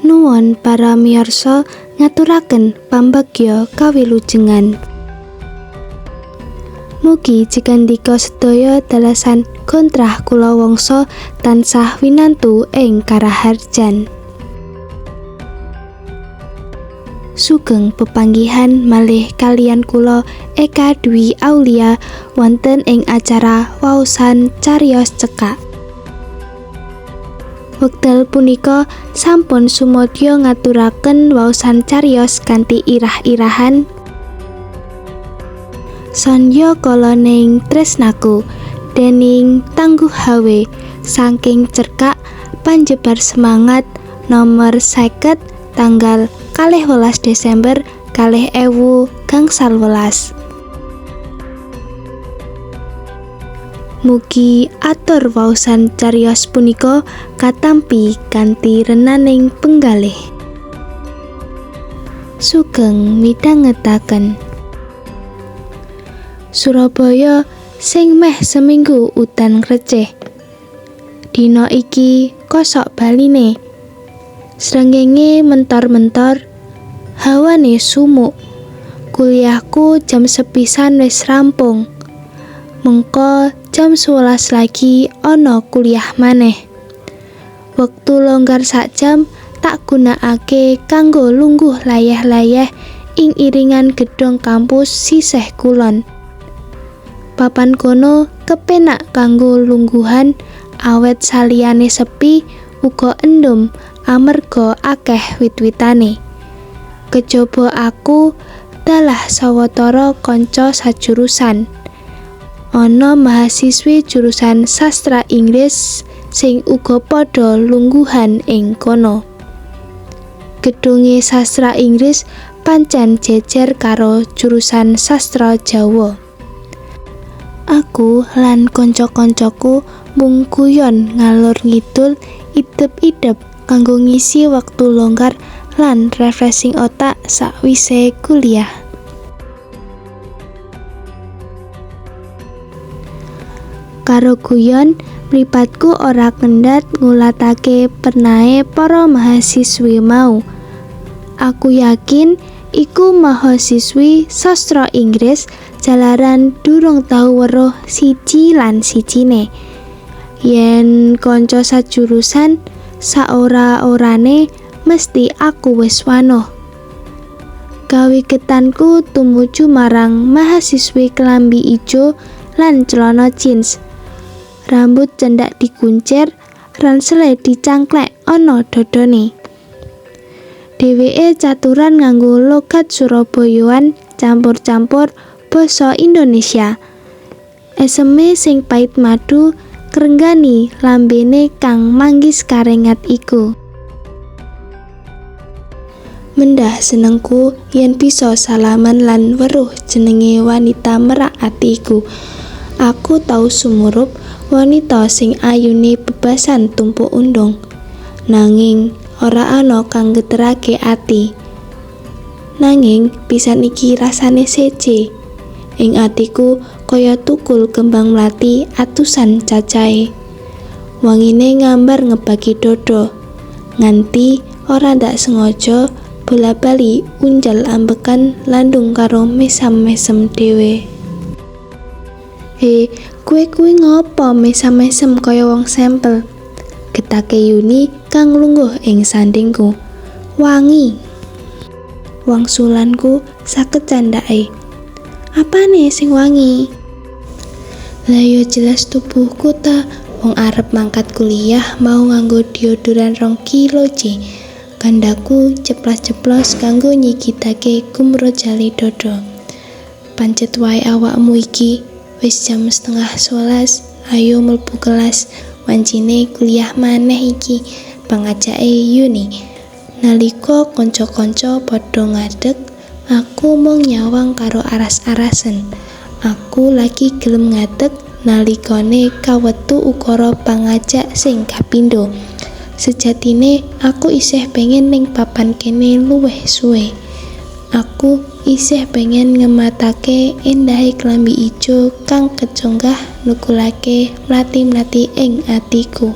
Nuwun para miyarsa ngaturaken pambagya kawilujengan. Mugi jikandika sedaya dalasan kontrah kula wangsa tansah winantu ing karaharjan. Sugeng pepanggihan malih kalian kula Eka Dwi Aulia wonten ing acara waosan cariyos cekak. Wekdal punika sampun sumodya ngaturaken waosan cariyos kanthi irah-irahan Sanya kala ning tresnaku dening Tangguh Hawe saking cerkak panjebar semangat nomor 50 tanggal 12 Desember 2012. Mugi atur waosan cariyos punika katampi kanthi renaning penggalih. Sugeng midhangetaken. Surabaya sing meh seminggu udan receh. Dina iki kosok baline. Srengenge mentor-mentor, hawane sumuk. Kuliahku jam 11 wis rampung. Mengko jam 11 lagi ana kuliah maneh. Wektu longgar sak jam tak gunakake kanggo lungguh layah-layah ing iringan gedhong kampus sisih kulon. Papan kono kepenak kanggo lungguhan awet saliyane sepi uga endem amarga akeh wit-witane. Kejaba aku dalah sawetara kanca sajurusan. Ana mahasiswi jurusan sastra Inggris sing uga padha lungguhan ing kono. Gedhonge sastra Inggris pancen jejer karo jurusan sastra Jawa. Aku lan kanca-kancaku mung guyon ngalor ngidul idep-idep kanggo ngisi wektu longgar lan refreshing otak sakwise kuliah. Karo guyon, mripatku ora kendhat ngulatake pernahe para mahasiswi mau. Aku yakin iku mahasiswi sastra Inggris jalaran durung tau weruh siji lan sijine. Yen kanca sajurusan saora-orane mesti aku wis wanoh. Kawigetanku tumuju marang mahasiswi kelambi ijo lan celana jeans. Rambut cendak dikuncir, ransele dicangklek ana dodone. Dheweke caturan nganggo logat Surabayaan campur-campur basa Indonesia. Eseme sing pait madu krenggani lambene kang manggis karengat iku. Mendah senengku yen bisa salaman lan weruh jenenge wanita merak atiku. Aku tau sumurup wanita sing ayune bebasan tumpuk undung. Nanging ora ana kang geterake ati. Nanging pisan iki rasane sece. Ing atiku kaya tukul kembang mlati atusan cacahe. Wangine ngambar ngebagi dodo. Nganti ora ndak sengaja bola-bali unjal ambekan landung karo mesam-mesem dhewe. Kue ngopo mesam-mesem kaya wong sampel? Getake Yuni kang lungguh ing sandingku. Wangi. Wangsulanku saged candake. Apane sing wangi? Lah yo jelas tubuhku ta, wong arep mangkat kuliah mau nganggo deodoran 2 kilo C. Kandaku ceplas-ceplos kanggo nyikitake gumrojali dodo. Pancet wae awakmu iki, wis jam 10:30, ayo mlebu kelas. Wancine kuliah maneh iki, pangajake Yuni. Nalika kanca-kanca padha ngadeg, aku mung nyawang karo aras-arasen. Aku lagi gelem ngadeg nalikane kawetu ukara pangajak sing kapindho. Sejatine aku isih pengen ning papan kene luwih suwe. Aku isih pengen ngematake endahe klambi ijo kang keconggah nukulake mlati-mlati ing atiku.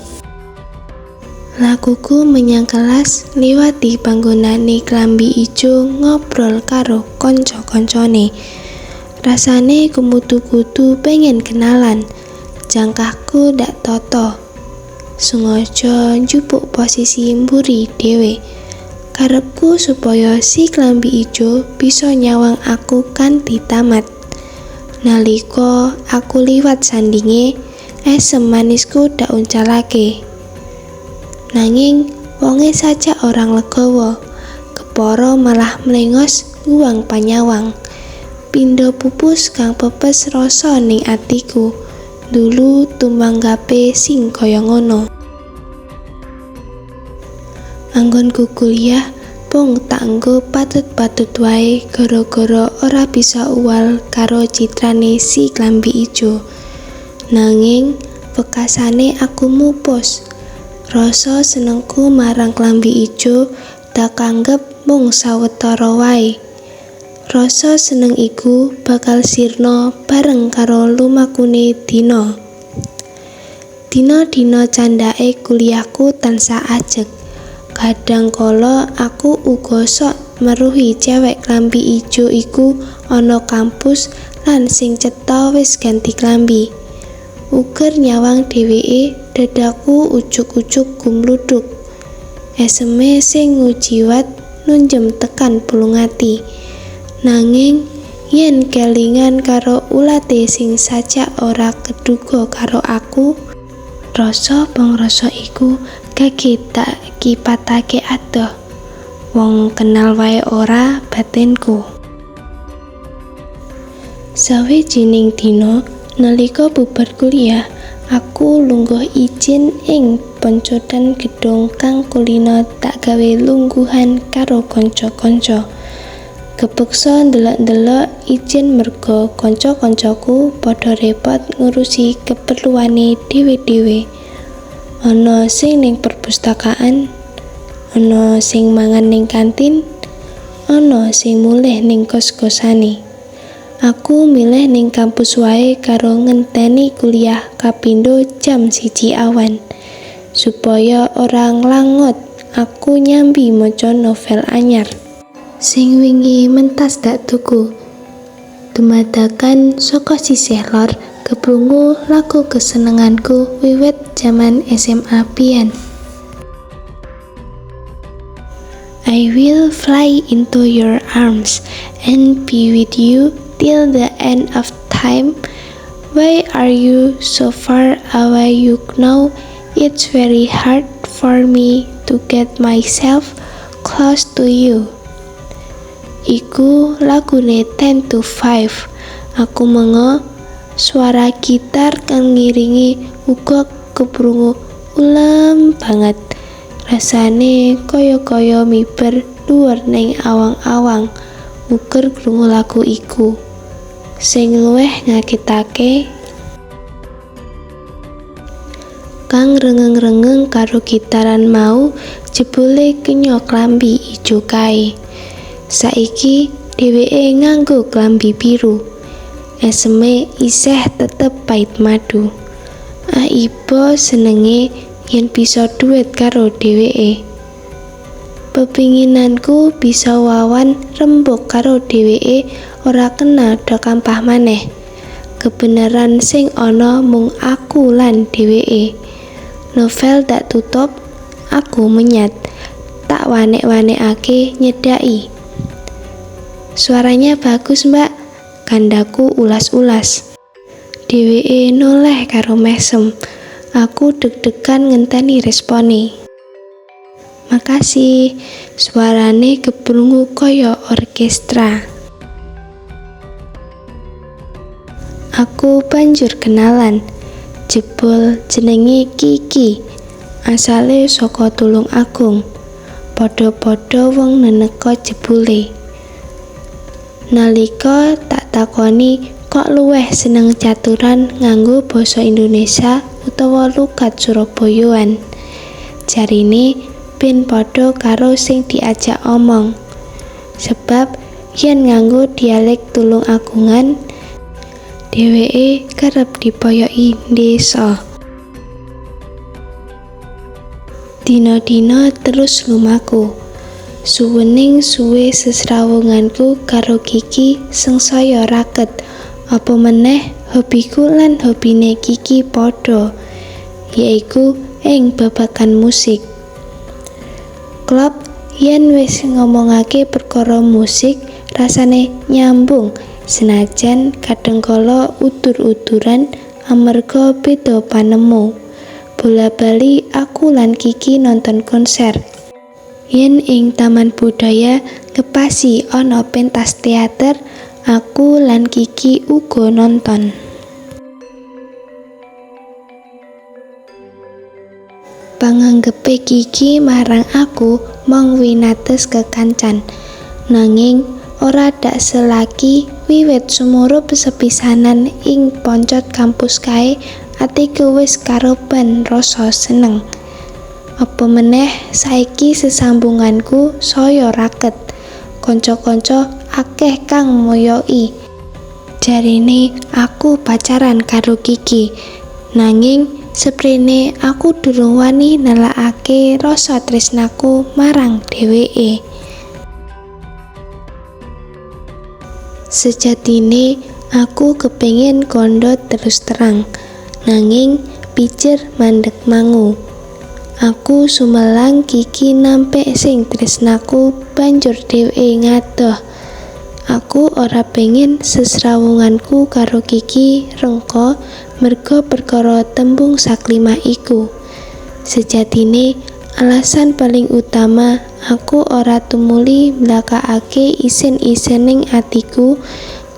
Lakuku menyang kelas liwati panggonane klambi ijo ngobrol karo kanca-kancane. Rasane kudu pengen kenalan, jangkahku ndak toto. Sengaja njupuk posisi mburi dhewe. Karepku supaya si klambi ijo bisa nyawang aku kanthi tamat. Nalika aku liwat sandinge, esem manisku ndak uncalake. Nanging wonge sajak orang legawa, kepara malah mlengos nguwang panyawang. Pindha pupus kang pepes rasa ning atiku, dulu tumanggape sing kaya ngono. Anggonku kuliah pung tak nggo patut-patut wae gara-gara ora bisa uwal karo citrane si klambi ijo. Nanging bekasane aku mupus. Rasa senengku marang klambi ijo tak anggep mung sawetara wae. Rasa seneng iku bakal sirna bareng karo lumakune dina. Dina-dina candake kuliahku tansah ajeg. Kadang kala aku uga sok meruhi cewek klambi ijo iku ana kampus lan sing cetha wis ganti klambi. Uger nyawang dheweke, dadaku ujuk-ujuk gumludhuk. Eseme sing ngujiwat nunjem tekan pulung ati. Nanging yen kelingan karo ulate sing sajak ora keduga karo aku, rasa pangrasa iku gage tak kipatake adoh. Wong kenal wae ora batinku. Sawijining dina nalika bubar kuliah, aku lungguh ijin ing pencodan gedung kang kulino tak gawe lungguhan karo kanca-kanca. Kepeksa ndelok-ndelok ijin merga kanca-kancaku padha repot ngurusi keperluane dhewe-dhewe. Ana sing ning perpustakaan, ana sing mangan ning kantin, ana sing mulih ning kos-kosane. Aku milih ning kampus wae karo ngenteni kuliah kapindho jam 1 awan. Supaya ora nglangot, aku nyambi maca novel anyar sing wingi mentas dak tuku. Dumadakan saka sisih lor keprungu lagu kesenenganku wiwit jaman SMA pian. I will fly into your arms and be with you till the end of time. Why are you so far away? You know it's very hard for me to get myself close to you. Iku lagune 10 to 5. Aku mengo suara gitar kang ngiringi uga keprungu ulem banget. Rasane kaya-kaya miber dhuwur ning awang-awang. Uger krungu lagu iku. Sing luwih ngakitake kang rengeng-rengeng karo gitaran mau jebule kenya klambi ijo kae. Saiki dheweke nganggo klambi biru. Eseme isih tetep pait madu. Iba senenge yen bisa duet karo dheweke. Pepinginanku bisa wawan rembug karo dheweke, ora kena do kampah maneh. Kebenaran sing ana mung aku lan dheweke. Novel tak tutup, aku menyat. Tak wanek-wanekake nyedaki. Suaranya bagus, Mbak. Kandaku ulas-ulas. Dheweke noleh karo mesem. Aku deg-degan ngenteni respone. Makasih. Suarane keprungu kaya orkestra. Aku banjur kenalan. Jebul jenenge Kiki. Asale saka Tulungagung. Padha-padha wong neneka jebule. Nalika tak takoni kok luweh seneng caturan nganggo basa Indonesia utawa lugat Surabayaan. Jarine ben padha karo sing diajak omong. Sebab yen nganggo dialek Tulungagungan, dheweke kerep dipoyoki desa. Dina-dina terus lumaku. Suwening suwe sesrawunganku karo Kiki sengsaya raket. Apa meneh hobiku lan hobine Kiki padha, yaiku ing babagan musik. Klop yen wis ngomongake perkara musik rasane nyambung senajan kadangkala udur-uduran amarga beda panemu. Bola-bali aku lan Kiki nonton konser. Yen ing Taman Budaya ngepasi ana pentas teater, aku lan Kiki uga nonton. Panganggepe Kiki marang aku mung winates kekancan, nanging ora dak selaki wiwit sumurup sepisanan ing poncot kampus kae atiku wis karoban rasa seneng. Apa meneh saiki sesambunganku saya raket. Kanca-kanca akeh kang moyoki. Jarine aku pacaran karo Kiki. Nanging seprene aku durung wani nelakake rasa tresnaku marang dheweke. Sejatine aku kepengin kandha terus terang, nanging pijer mandeg mangu. Aku sumelang Kiki nampek sing tresnaku banjur dheweke ngadoh. Aku ora pengen sesrawunganku karo Kiki rengko merga perkara tembung saklimah iku. Sejatine alasan paling utama aku ora tumuli mlakakake isin-isining atiku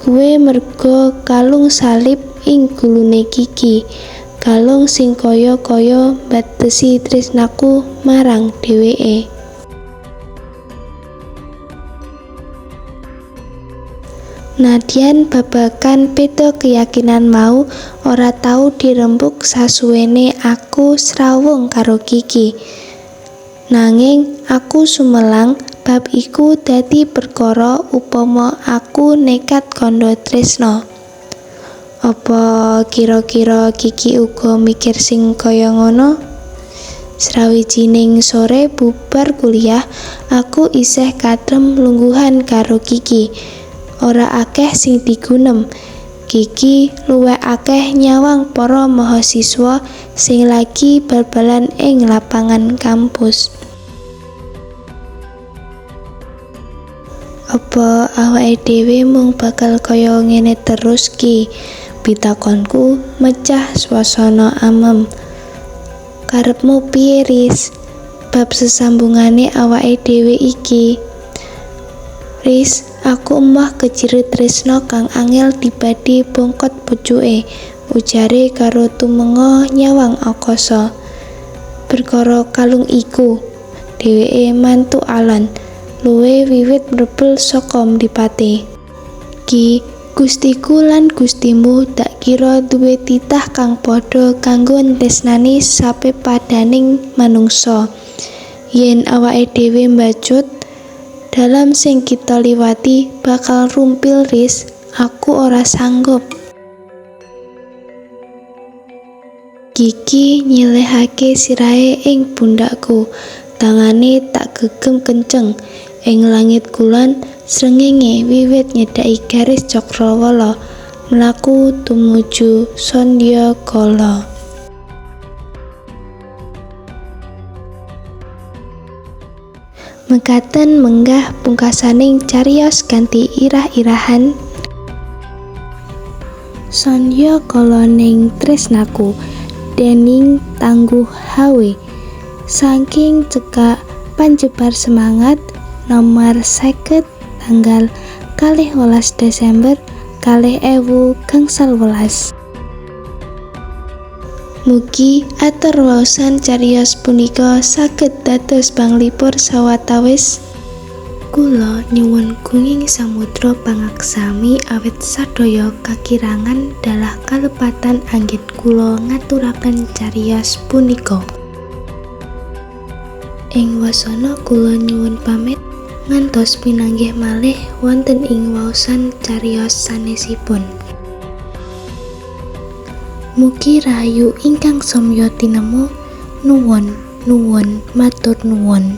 kuwe merga kalung salib ing gulune Kiki. Kalung sing kaya-kaya mbatesi tresnaku marang dheweke. Nadyan babagan beda keyakinan mau ora tau dirembuk sasuwene aku srawung karo Kiki. Nanging aku sumelang bab iku dadi perkara upama aku nekat kandha tresna. Apa kira-kira Kiki uga mikir sing kaya ngono? Srawijining sore bubar kuliah, aku isih kadrem lungguhan karo Kiki. Ora akeh sing digunem. Kiki luwih akeh nyawang para mahasiswa sing lagi bal-balan ing lapangan kampus. Apa awake dhewe mung bakal kaya ngene terus ki? Pitakonku mecah swasana amem. Karepmu piye, Riz? Bab sesambungane awake dhewe iki. Riz, aku emah kejirit tresna kang angel dibadi bongkot pucuke, ujare karo tumenga nyawang akasa. Perkara kalung iku, dheweke mantuk alon, luwe wiwit mrebel saka mripate. Ki Gustiku lan Gustimu tak kira duwe titah kang padha kanggo tresnani sapepadaning manungsa. Yen awake dhewe mbacut, dalam sing kita liwati bakal rumpil, Riz. Aku ora sanggup. Kiki nyilehake sirahe ing pundakku, tangane tak gegem kenceng. Ing langit kulon srengenge wiwit nyedhaki garis cakrawala mlaku tumuju Sandyakala. Mekaten menggah pungkasaning cariyos kanthi irah-irahan Sandyakala ning tresnaku dening Tangguh Hawe. Saking cekak panjebar semangat nomor 50 tanggal 12 Desember 2011. Mugi atur waosan cariyos punika saged dados panglipur sawatawis. Kula nyuwun gunging samudra pangaksami awit sadaya kakirangan dalah kalepatan anggit kula ngaturaken cariyos punika. Ing wasana kula nyuwun pamit ngantos pinanggih malih wonten ing waosan cariyos sanesipun. Mugi rahayu ingkang samya tinemu. Nuwun. Nuwun, matur nuwun.